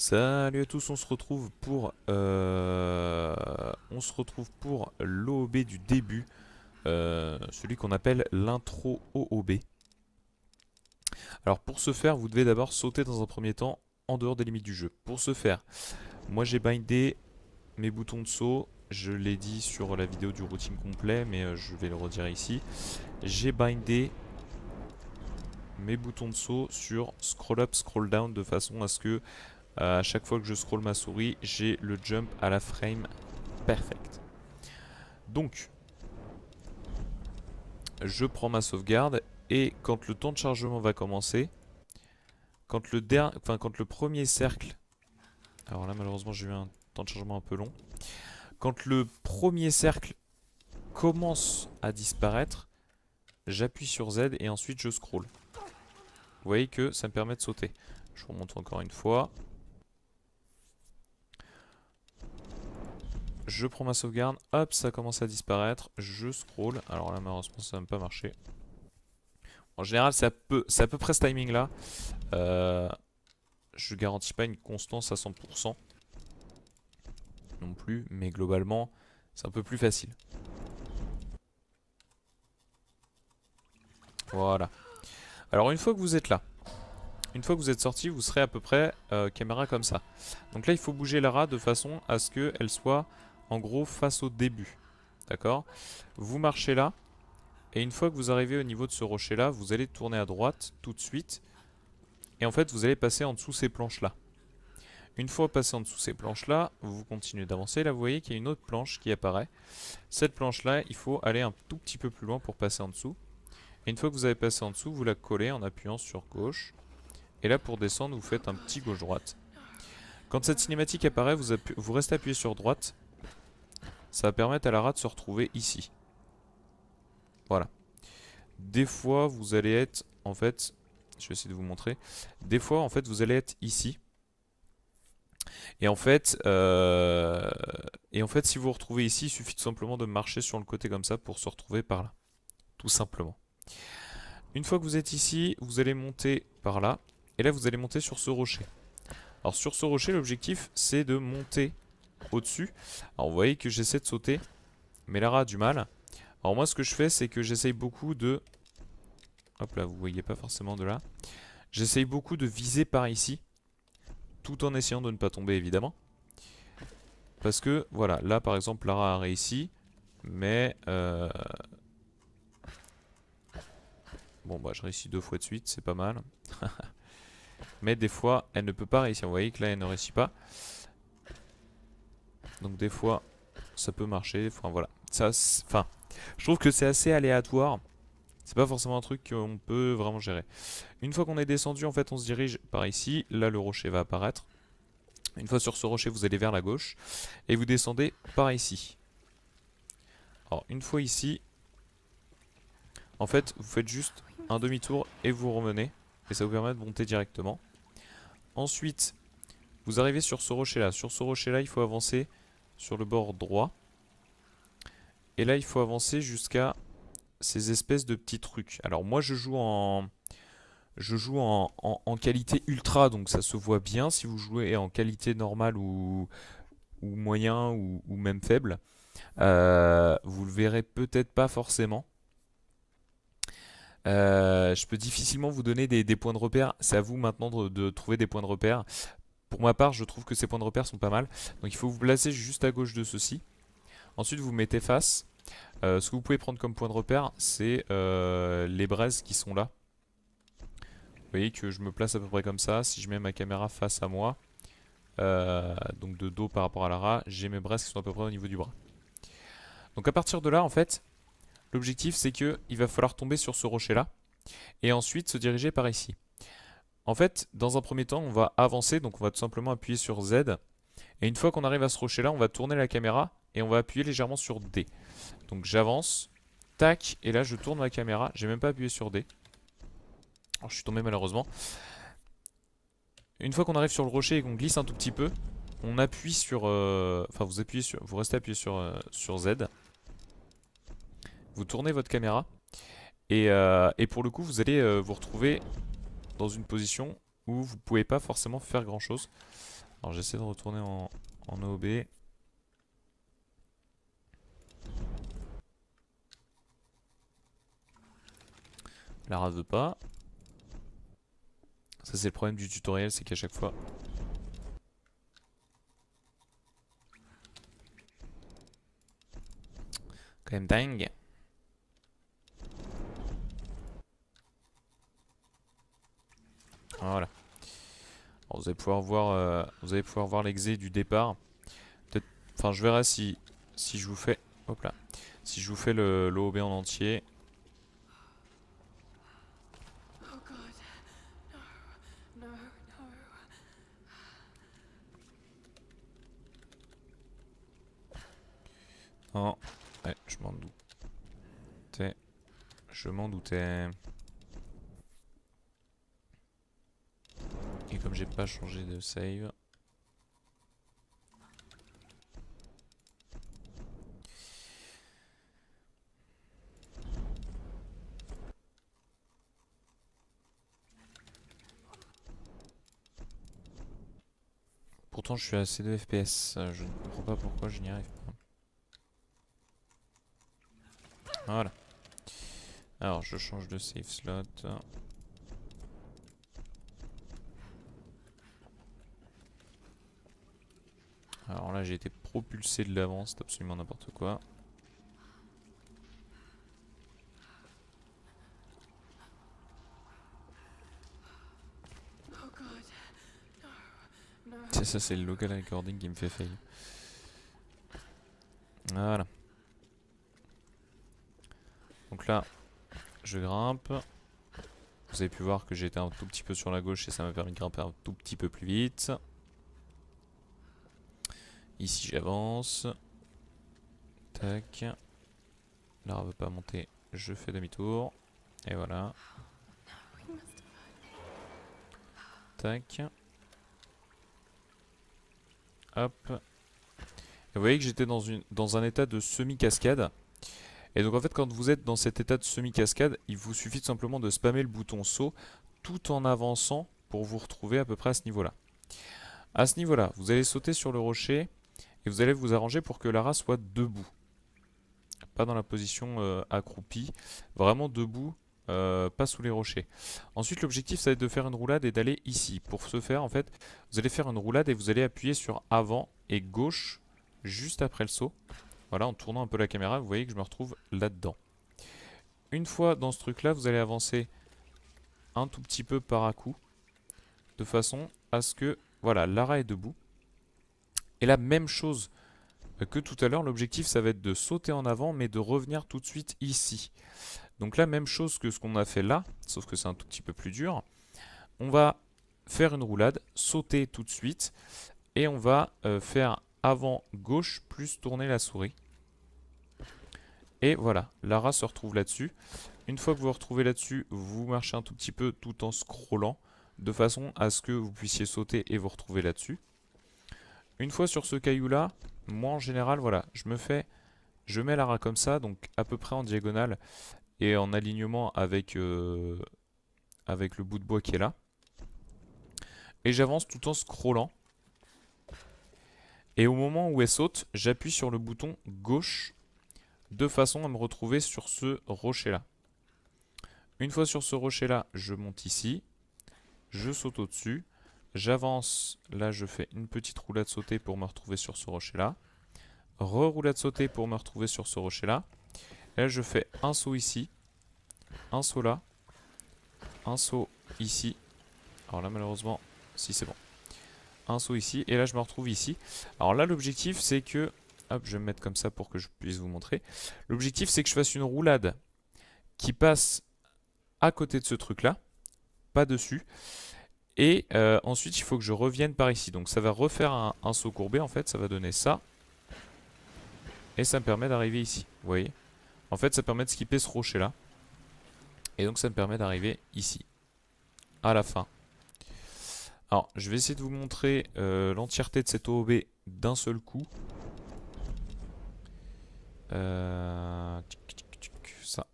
Salut à tous, on se retrouve pour l'OOB du début, celui qu'on appelle l'intro OOB. Alors pour ce faire, vous devez d'abord sauter dans un premier temps en dehors des limites du jeu. Pour ce faire, moi j'ai bindé mes boutons de saut, je l'ai dit sur la vidéo du routing complet, mais je vais le redire ici. J'ai bindé mes boutons de saut sur scroll up, scroll down de façon à ce que à chaque fois que je scroll ma souris, j'ai le jump à la frame perfect. Donc, je prends ma sauvegarde et quand le temps de chargement va commencer, quand le premier cercle, alors là malheureusement j'ai eu un temps de chargement un peu long, quand le premier cercle commence à disparaître, j'appuie sur Z et ensuite je scroll. Vous voyez que ça me permet de sauter. Je remonte encore une fois. Je prends ma sauvegarde, hop, ça commence à disparaître, je scroll. Alors là malheureusement ça n'a même pas marché. En général c'est à peu près ce timing là. Je garantis pas une constance à 100% non plus, mais globalement c'est un peu plus facile. Voilà. Alors une fois que vous êtes là, une fois que vous êtes sorti, vous serez à peu près caméra comme ça. Donc là il faut bouger Lara de façon à ce qu'elle soit en gros face au début. D'accord? Vous marchez là, et une fois que vous arrivez au niveau de ce rocher là, vous allez tourner à droite tout de suite. Et en fait vous allez passer en dessous ces planches là. Une fois passé en dessous ces planches là, vous continuez d'avancer. Là vous voyez qu'il y a une autre planche qui apparaît. Cette planche là, il faut aller un tout petit peu plus loin pour passer en dessous. Et une fois que vous avez passé en dessous, vous la collez en appuyant sur gauche. Et là pour descendre, vous faites un petit gauche-droite. Quand cette cinématique apparaît, vous restez appuyé sur droite. Ça va permettre à Lara de se retrouver ici. Voilà. Des fois vous allez être, en fait, je vais essayer de vous montrer. Des fois en fait vous allez être ici. Et en fait, si vous vous retrouvez ici, il suffit tout simplement de marcher sur le côté comme ça pour se retrouver par là. Tout simplement. Une fois que vous êtes ici, vous allez monter par là. Et là, vous allez monter sur ce rocher. Alors sur ce rocher, l'objectif, c'est de monter au-dessus. Alors vous voyez que j'essaie de sauter, mais Lara a du mal. Alors moi, ce que je fais, c'est que j'essaye beaucoup de... Hop là, vous voyez pas forcément de là. J'essaye beaucoup de viser par ici, tout en essayant de ne pas tomber, évidemment. Parce que, voilà, là, par exemple, Lara a réussi, mais... Bon, bah, je réussis 2 fois de suite, c'est pas mal. Mais des fois, elle ne peut pas réussir. Vous voyez que là, elle ne réussit pas. Donc des fois, ça peut marcher. Enfin, voilà. Enfin, je trouve que c'est assez aléatoire. C'est pas forcément un truc qu'on peut vraiment gérer. Une fois qu'on est descendu, en fait, on se dirige par ici. Là, le rocher va apparaître. Une fois sur ce rocher, vous allez vers la gauche. Et vous descendez par ici. Alors, une fois ici, en fait, vous faites juste un demi-tour et vous remenez. Et ça vous permet de monter directement. Ensuite, vous arrivez sur ce rocher-là. Sur ce rocher-là, il faut avancer sur le bord droit. Et là, il faut avancer jusqu'à ces espèces de petits trucs. Alors moi, je joue en qualité ultra, donc ça se voit bien. Si vous jouez en qualité normale ou moyen ou même faible, vous le verrez peut-être pas forcément. Je peux difficilement vous donner des points de repère. C'est à vous maintenant de trouver des points de repère. Pour ma part, je trouve que ces points de repère sont pas mal. Donc il faut vous placer juste à gauche de ceci. Ensuite, vous mettez face. Ce que vous pouvez prendre comme point de repère, c'est les braises qui sont là. Vous voyez que je me place à peu près comme ça. Si je mets ma caméra face à moi, donc de dos par rapport à Lara, j'ai mes braises qui sont à peu près au niveau du bras. Donc à partir de là, en fait, l'objectif c'est que il va falloir tomber sur ce rocher là et ensuite se diriger par ici. En fait, dans un premier temps, on va avancer, donc on va tout simplement appuyer sur Z. Et une fois qu'on arrive à ce rocher là, on va tourner la caméra et on va appuyer légèrement sur D. Donc j'avance, tac, et là je tourne ma caméra, j'ai même pas appuyé sur D. Alors je suis tombé malheureusement. Une fois qu'on arrive sur le rocher et qu'on glisse un tout petit peu, on appuie sur... Enfin vous restez appuyé sur Z. Vous tournez votre caméra. Et pour le coup vous allez vous retrouver dans une position où vous pouvez pas forcément faire grand chose. Alors j'essaie de retourner en OB. Lara veut pas. Ça c'est le problème du tutoriel, c'est qu'à chaque fois... Quand même dingue. Voilà. Alors, vous allez pouvoir voir l'exé du départ. Peut-être, enfin je verrai si je vous fais... Hop là. Si je vous fais le OB en entier. Oh God, no, no, no. Non. Ouais, je m'en doutais. Je m'en doutais. Et comme j'ai pas changé de save. Pourtant je suis à assez de FPS. Je ne comprends pas pourquoi je n'y arrive pas. Voilà. Alors je change de save slot. Alors là j'ai été propulsé de l'avant, c'est absolument n'importe quoi. Oh God, no, no. C'est ça, c'est le local recording qui me fait fail. Voilà. Donc là, je grimpe. Vous avez pu voir que j'étais un tout petit peu sur la gauche et ça m'a permis de grimper un tout petit peu plus vite. Ici j'avance. Tac. Là on veut pas monter, je fais demi-tour. Et voilà. Tac. Hop. Et vous voyez que j'étais dans un état de semi-cascade. Et donc en fait quand vous êtes dans cet état de semi-cascade, il vous suffit tout simplement de spammer le bouton saut tout en avançant pour vous retrouver à peu près à ce niveau-là. À ce niveau-là, vous allez sauter sur le rocher et vous allez vous arranger pour que Lara soit debout. Pas dans la position accroupie, vraiment debout, pas sous les rochers. Ensuite l'objectif ça va être de faire une roulade et d'aller ici. Pour ce faire en fait, vous allez faire une roulade et vous allez appuyer sur avant et gauche juste après le saut. Voilà, en tournant un peu la caméra, vous voyez que je me retrouve là-dedans. Une fois dans ce truc-là, vous allez avancer un tout petit peu par à coup, de façon à ce que, voilà, Lara est debout. Et la même chose que tout à l'heure, l'objectif ça va être de sauter en avant, mais de revenir tout de suite ici. Donc la même chose que ce qu'on a fait là, sauf que c'est un tout petit peu plus dur. On va faire une roulade, sauter tout de suite, et on va faire avant gauche plus tourner la souris. Et voilà, Lara se retrouve là-dessus. Une fois que vous vous retrouvez là-dessus, vous marchez un tout petit peu tout en scrollant, de façon à ce que vous puissiez sauter et vous retrouver là-dessus. Une fois sur ce caillou-là, moi en général, voilà, je mets Lara comme ça, donc à peu près en diagonale et en alignement avec, avec le bout de bois qui est là. Et j'avance tout en scrollant. Et au moment où elle saute, j'appuie sur le bouton gauche de façon à me retrouver sur ce rocher-là. Une fois sur ce rocher-là, je monte ici. Je saute au-dessus. J'avance. Là, je fais une petite roulade sautée pour me retrouver sur ce rocher-là. Re-roulade sautée pour me retrouver sur ce rocher-là. Et là, je fais un saut ici. Un saut là. Un saut ici. Alors là, malheureusement, si c'est bon. Un saut ici. Et là, je me retrouve ici. Alors là, l'objectif, c'est que... Hop, je vais me mettre comme ça pour que je puisse vous montrer. L'objectif, c'est que je fasse une roulade qui passe à côté de ce truc-là. Pas dessus. Et ensuite, il faut que je revienne par ici. Donc ça va refaire un saut courbé, en fait. Ça va donner ça. Et ça me permet d'arriver ici. Vous voyez? En fait, ça permet de skipper ce rocher-là. Et donc ça me permet d'arriver ici. À la fin. Alors, je vais essayer de vous montrer l'entièreté de cette OOB d'un seul coup. Ça.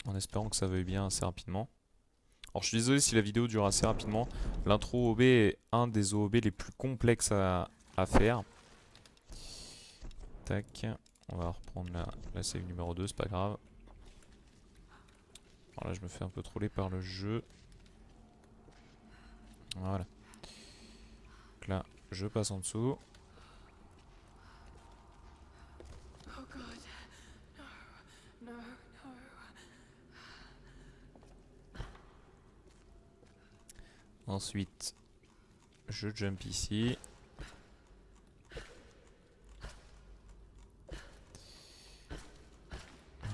En espérant que ça veuille bien assez rapidement. Alors je suis désolé si la vidéo dure assez rapidement. L'intro OB est un des OOB les plus complexes à faire. Tac. On va reprendre la save numéro 2, c'est pas grave. Alors là je me fais un peu troller par le jeu. Voilà. Donc là je passe en dessous. Oh God. No, no, no. Ensuite je jump ici.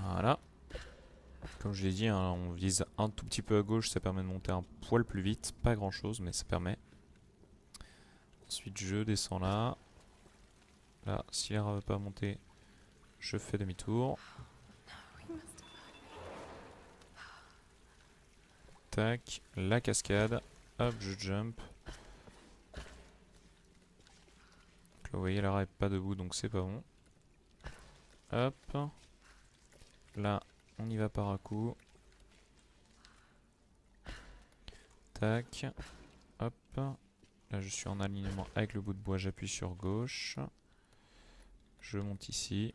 Voilà. Comme je l'ai dit, hein, on vise un tout petit peu à gauche, ça permet de monter un poil plus vite. Pas grand chose, mais ça permet. Ensuite, je descends là. Là, si l'air ne veut pas monter, je fais demi-tour. We must Tac, la cascade. Hop, je jump. Donc là, vous voyez, Lara est pas debout, donc c'est pas bon. Hop. Là, on y va par à coup. Tac. Hop. Là, je suis en alignement avec le bout de bois, j'appuie sur gauche. Je monte ici.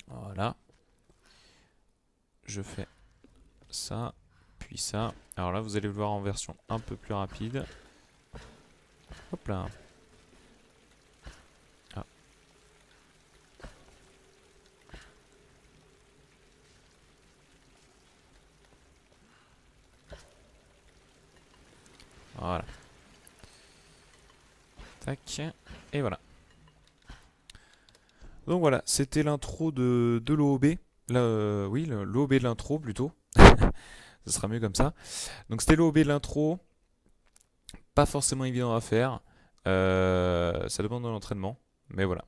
Voilà. Je fais ça, puis ça. Alors là, vous allez le voir en version un peu plus rapide. Hop là. Ah. Voilà. Tac. Et voilà. Donc voilà, c'était l'intro de l'OOB. Oui, l'OOB de l'intro plutôt. Ce sera mieux comme ça. Donc c'était l'OOB de l'intro. Pas forcément évident à faire. Ça demande de l'entraînement. Mais voilà.